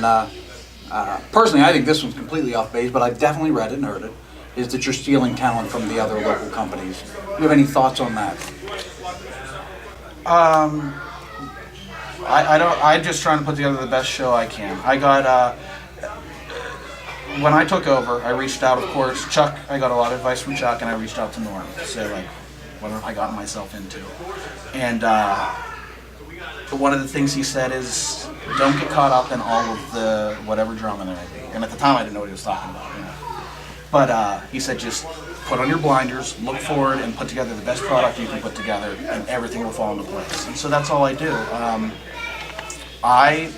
And personally, I think this one's completely off base, but I've definitely read it and heard it, is that you're stealing talent from the other local companies. Do you have any thoughts on that? I'm just trying to put together the best show I can. I got, when I took over, I reached out, of course, Chuck, I got a lot of advice from Chuck, and I reached out to Norm to say, like, what have I gotten myself into? And one of the things he said is, don't get caught up in all of the whatever drama there may be. And at the time, I didn't know what he was talking about, you know. But he said, just put on your blinders, look forward, and put together the best product you can put together, and everything will fall into place. And so that's all I do. I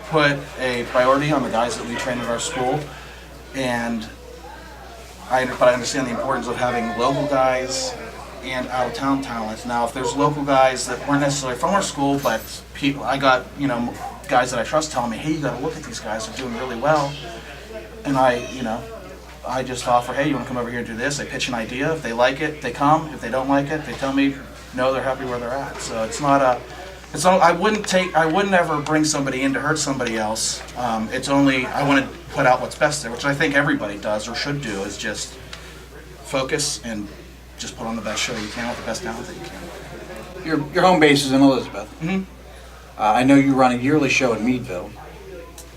put a priority on the guys that we train at our school, but I understand the importance of having local guys and out-of-town talent. Now, if there's local guys that weren't necessarily from our school, but people, I got, you know, guys that I trust telling me, hey, you got to look at these guys, they're doing really well. And I just offer, hey, you want to come over here and do this? I pitch an idea. If they like it, they come. If they don't like it, they tell me, no, they're happy where they're at. So it's not a, I wouldn't ever bring somebody in to hurt somebody else. It's only, I want to put out what's best there, which I think everybody does or should do, is just focus and just put on the best show you can with the best talent that you can. Your home base is in Elizabeth. Mm-hmm. I know you run a yearly show in Meadville.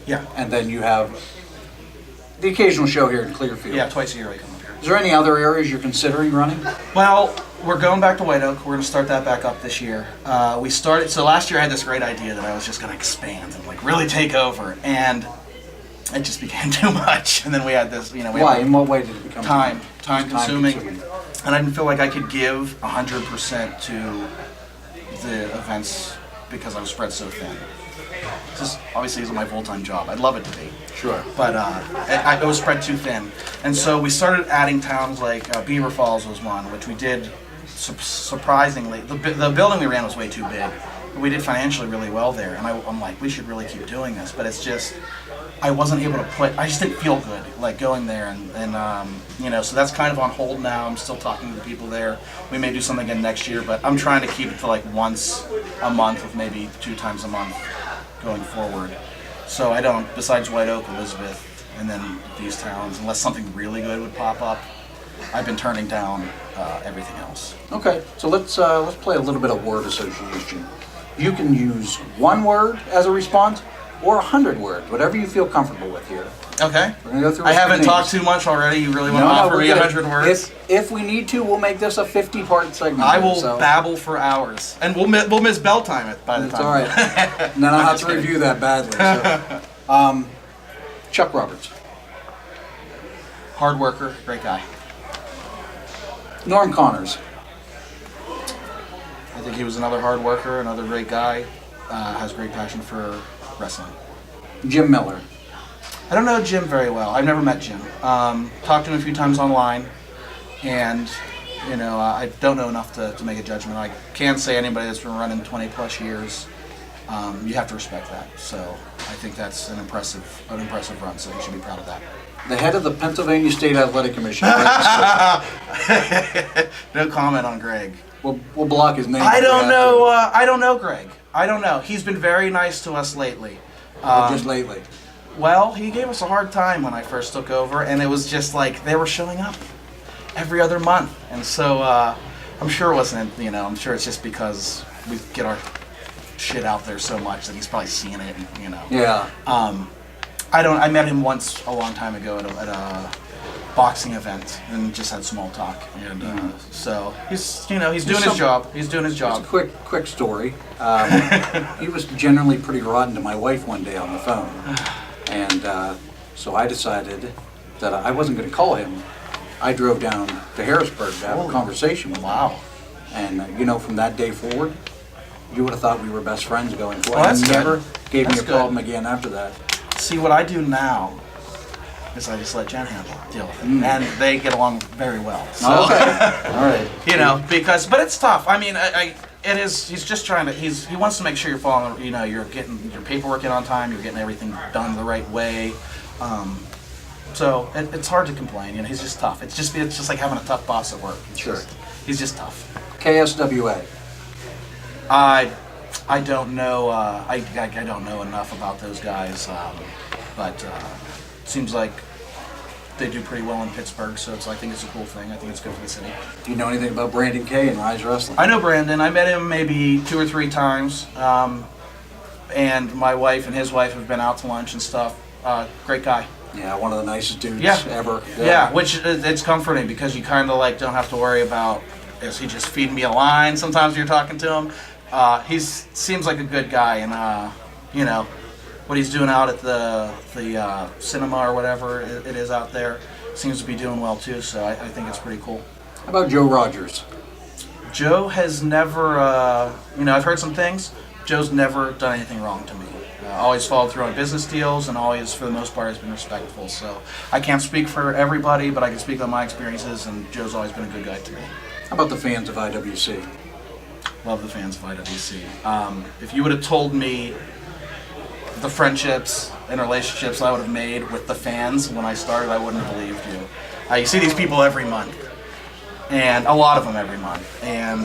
Yeah. And then you have the occasional show here in Clearfield. Yeah, twice a year I come up here. Is there any other areas you're considering running? Well, we're going back to White Oak. We're going to start that back up this year. So last year I had this great idea that I was just going to expand and like really take over, and it just became too much. And then we had this, Why? In what way did it become time consuming? And I didn't feel like I could give 100% to the events because I was spread so thin. This obviously isn't my full-time job. I'd love it to be. Sure. But it was spread too thin. And so we started adding towns like Beaver Falls was one, which we did surprisingly. The building we ran was way too big. But we did financially really well there. And I'm like, we should really keep doing this. But it's just, I wasn't able to I just didn't feel good, like going there. And so that's kind of on hold now. I'm still talking to the people there. We may do something again next year, but I'm trying to keep it to like once a month with maybe 2 times a month going forward. So I don't, besides White Oak, Elizabeth, and then these towns, unless something really good would pop up, I've been turning down everything else. Okay, so let's play a little bit of word association. You can use one word as a response, or 100 words, whatever you feel comfortable with here. Okay. We're gonna go through. I haven't talked too much already. You really want to offer me 100 words? If we need to, we'll make this a 50-part segment. I will babble for hours, and we'll miss bell time by the time. It's all right. And then I'll have to review that badly. So. Chuck Roberts. Hard worker, great guy. Norm Connors. I think he was another hard worker, another great guy. Has great passion for wrestling. Jim Miller. I don't know Jim very well. I've never met Jim. Talked to him a few times online, and I don't know enough to make a judgment. I can't say anybody that's been running 20 plus years. You have to respect that. So I think that's an impressive run. So you should be proud of that. The head of the Pennsylvania State Athletic Commission. No comment on Greg. We'll block his name. I don't know. I don't know Greg. I don't know. He's been very nice to us lately. Just lately. Well, he gave us a hard time when I first took over, and it was just like they were showing up every other month, and so I'm sure it wasn't. I'm sure it's just because we get our shit out there so much that he's probably seeing it. Yeah. I met him once a long time ago at a boxing event and just had small talk, and so he's doing his job. He's doing his job. It's a quick story. He was generally pretty rotten to my wife one day on the phone, and so I decided that I wasn't going to call him. I drove down to Harrisburg to have a conversation with him. Wow. And from that day forward, you would have thought we were best friends going forward. Well, that's He never good. gave That's me a good. problem again after that. See, what I do now is I just let Jen deal with it, and they get along very well. So, Okay. All right. but it's tough. I mean, it is. He's just trying to. He wants to make sure you're following. You're getting your paperwork in on time. You're getting everything done the right way. So it's hard to complain. He's just tough. It's just like having a tough boss at work. He's just tough. KSWA. I don't know. I don't know enough about those guys. but it seems like they do pretty well in Pittsburgh, so I think it's a cool thing. I think it's good for the city. Do you know anything about Brandon Kay and Rise Wrestling? I know Brandon. I met him maybe 2 or 3 times, and my wife and his wife have been out to lunch and stuff. Great guy. Yeah, one of the nicest dudes Yeah. ever. Yeah, which it's comforting because you kind of like don't have to worry about, is he just feeding me a line sometimes you're talking to him. He seems like a good guy, and you know, what he's doing out at the cinema or whatever it is out there seems to be doing well too, so I think it's pretty cool. How about Joe Rogers? Joe has never, you know, I've heard some things. Joe's never done anything wrong to me. Always followed through on business deals, and always, for the most part, has been respectful. So I can't speak for everybody, but I can speak on my experiences, and Joe's always been a good guy to me. How about the fans of IWC? Love the fans of IWC. If you would have told me the friendships and relationships I would have made with the fans when I started, I wouldn't have believed you. You see these people every month, and a lot of them every month, and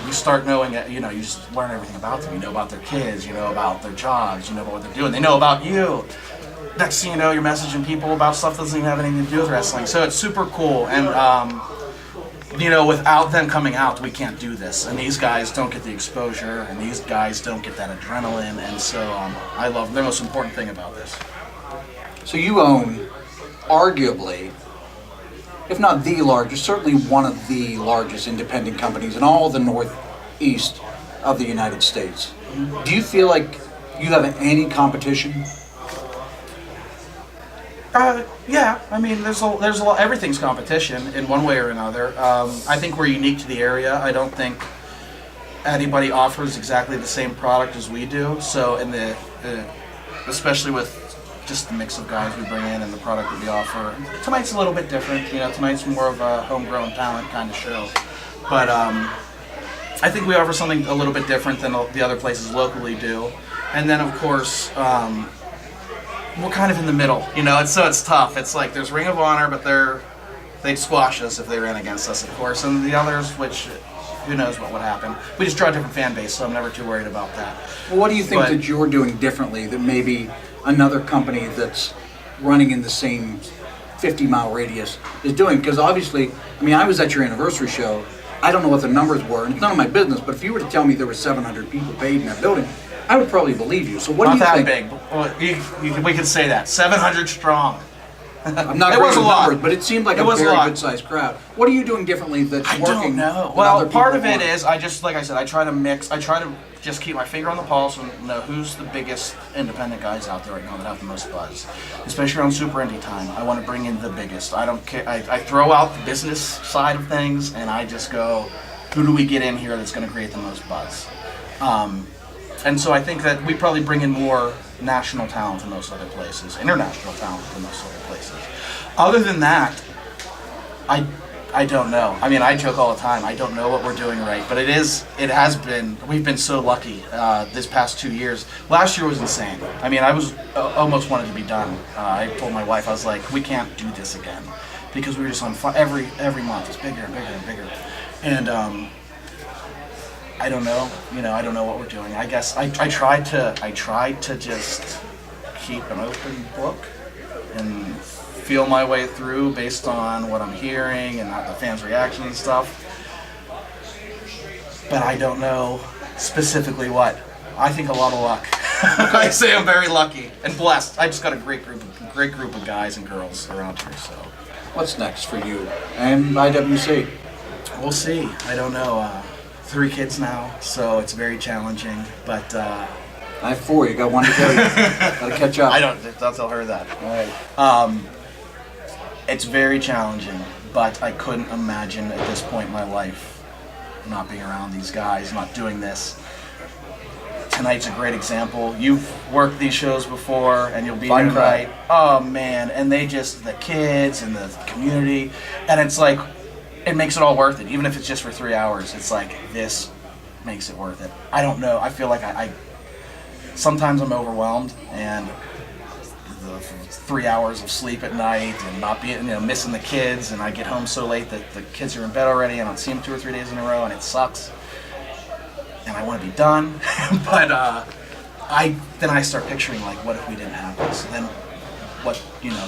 you start knowing, you know, you just learn everything about them. You know about their kids, you know about their jobs, you know about what they're doing, they know about you. Next thing you know, you're messaging people about stuff that doesn't even have anything to do with wrestling. So it's super cool, and you know, without them coming out, we can't do this. And these guys don't get the exposure, and these guys don't get that adrenaline, and so I love the most important thing about this. So you own, arguably, if not the largest, certainly one of the largest independent companies in all the northeast of the United States. Do you feel like you have any competition? Yeah, I mean, there's a lot. Everything's competition in one way or another. I think we're unique to the area. I don't think anybody offers exactly the same product as we do. So, especially with just the mix of guys we bring in and the product that we offer, tonight's a little bit different. You know, tonight's more of a homegrown talent kind of show. But I think we offer something a little bit different than the other places locally do. And then, of course, we're kind of in the middle, you know, it's tough. It's like there's Ring of Honor, but they'd squash us if they ran against us, of course, and the others, which who knows what would happen. We just draw a different fan base, so I'm never too worried about that. Well, what do you think that you're doing differently that maybe another company that's running in the same 50-mile radius is doing? Because obviously, I mean, I was at your anniversary show. I don't know what the numbers were, and it's none of my business, but if you were to tell me there were 700 people paid in that building, I would probably believe you. So what do you think? Not that big. Well, we could say that. 700 strong. I'm not great with numbers, but it seemed like a very good-sized crowd. What are you doing differently that's working? I don't know. Well, part of it is, like I said, I try to just keep my finger on the pulse and know who's the biggest independent guys out there right now that have the most buzz. Especially around Super Indie time, I want to bring in the biggest. I don't care. I throw out the business side of things, and I just go, who do we get in here that's going to create the most buzz? And so I think that we probably bring in more national talent than most other places, international talent than most other places. Other than that, I don't know. I mean, I joke all the time. I don't know what we're doing right, but we've been so lucky this past 2 years. Last year was insane. I mean, I was almost wanted to be done. I told my wife, I was like, we can't do this again, because we were just on fire every month. It's bigger and bigger and bigger, and I don't know. You know, I don't know what we're doing. I guess I tried to just keep an open book and feel my way through based on what I'm hearing and the fans' reaction and stuff. But I don't know specifically what. I think a lot of luck. I say I'm very lucky and blessed. I just got a great group of guys and girls around here. So, what's next for you and IWC? We'll see. I don't know. 3 kids now, so it's very challenging, but I have 4. You got 1 to go. Gotta catch up. Don't tell her that. All right. It's very challenging, but I couldn't imagine at this point in my life not being around these guys, not doing this. Tonight's a great example. You've worked these shows before, and you'll be here tonight. Oh man, and the kids and the community, and it's like, it makes it all worth it, even if it's just for 3 hours. It's like, this makes it worth it. I don't know. I feel like I sometimes I'm overwhelmed, and the 3 hours of sleep at night and not being, missing the kids, and I get home so late that the kids are in bed already, and I don't see them 2 or 3 days in a row, and it sucks. And I want to be done, but I start picturing like, what if we didn't have this? Then what,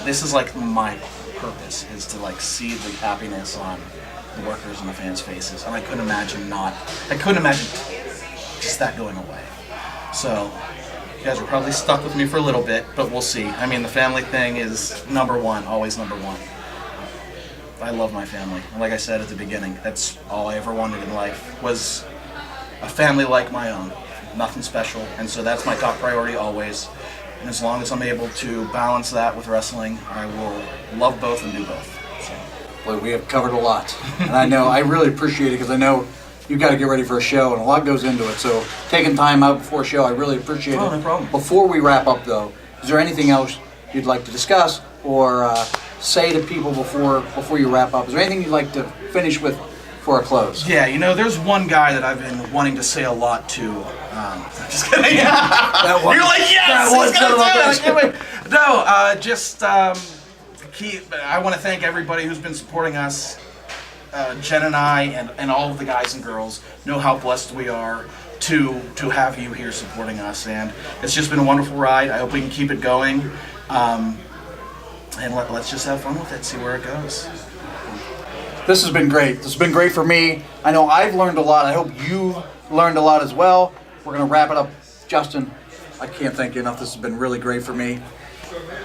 this is like my purpose, is to like see the happiness on the workers and the fans' faces, and I couldn't imagine just that going away. So you guys are probably stuck with me for a little bit, but we'll see. I mean, the family thing is number one, always number one. I love my family. And like I said at the beginning, that's all I ever wanted in life, was a family like my own. Nothing special. And so that's my top priority always. And as long as I'm able to balance that with wrestling, I will love both and do both. So. Boy, we have covered a lot. And I really appreciate it, because I know you've got to get ready for a show, and a lot goes into it. So taking time out before a show, I really appreciate it. Oh, no problem. Before we wrap up, though, is there anything else you'd like to discuss or say to people before you wrap up? Is there anything you'd like to finish with for a close? Yeah, there's one guy that I've been wanting to say a lot to. Just kidding. You're like, yes, he's gonna do it. No, just I want to thank everybody who's been supporting us. Jen and I and all of the guys and girls know how blessed we are to have you here supporting us, and it's just been a wonderful ride. I hope we can keep it going, and let's just have fun with it, see where it goes. This has been great. This has been great for me. I know I've learned a lot. I hope you've learned a lot as well. We're going to wrap it up. Justin, I can't thank you enough. This has been really great for me.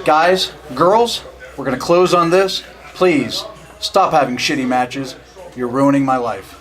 Guys, girls, we're going to close on this. Please, stop having shitty matches. You're ruining my life.